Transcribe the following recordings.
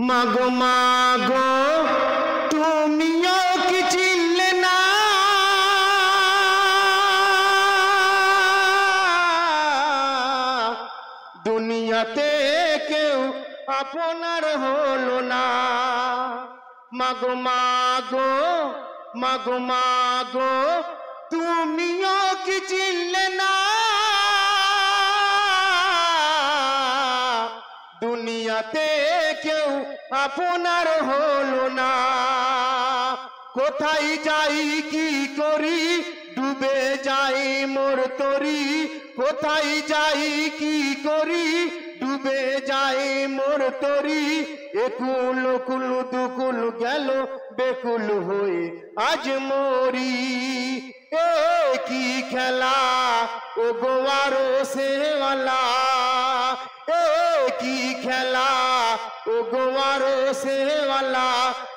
মাগো মাগো তুমিও কি চিনলে না দুনিয়াতে কেউ আপনার হলো না। মাগো মাগো মাগো মাগো তুমিও কি চিনলে না দুনিয়াতে কেউ আপনার হলো না। কোথায় যাই কি করি ডুবে যাই মোর তরি, কোথায় যাই কি করি ডুবে যাই মোর তরি। একুল কুল দুকুল গেল বেকুল হয়ে আজ মরি। এ কি খেলা ও গোয়ারো সেওয়ালা, এ কি খেলা ও গোয়ারো সেওয়ালা।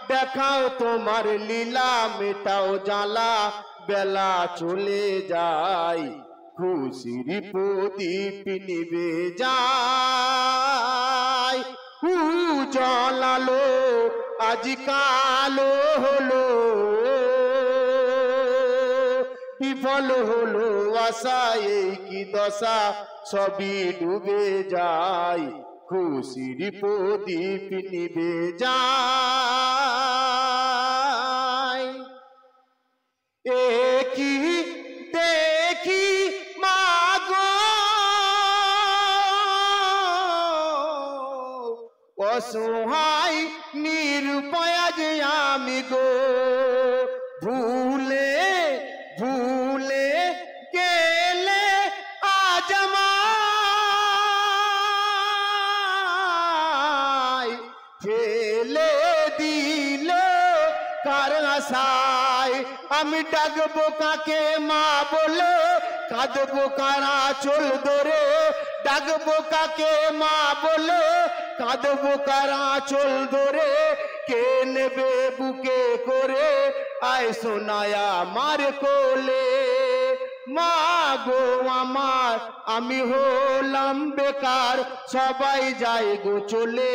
দেখাও তোমার লীলা মেটাও জ্বালা, বেলা চলে যায় খুশির প্রদীপ নিভে যায়। জ্বলালো আজ কালো হলো, বিফল হলো আশা এই কি দশা সবই ডুবে যায় খুশির প্রদীপ নিভে যায়। এ কি দেখি মাগো অসহায় নিরুপায় যে আমি গো, ভুলে ভুলে গেলে আজ আমায় ফেলে দিল কার আশায়। আমি ডাকবো কাকে মা বলে কাঁদবো কারা চল ধরে, ডাকবো কাকে মা বলে কাঁদবো কারা চল ধরে। কে নেবে বুকে করে আয় সোনায়া আমার কোলে। মা গো আমার আমি হলাম বেকার, সবাই যায় গো চলে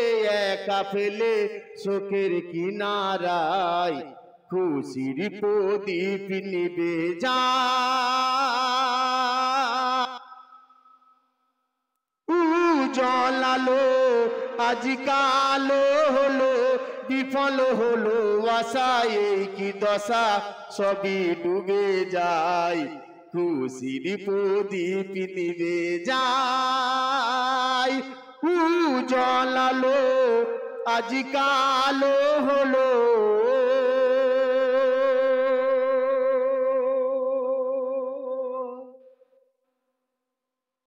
একা ফেলে শোকের কিনারায় খুশির প্রদীপ নিভে যায়। জ্বলালো আজ কালো হলো, বিফল হলো আশা এই কি দশা সবই ডুবে যায় খুশির প্রদীপ নিভে যায়। জ্বলালো আজ কালো হলো।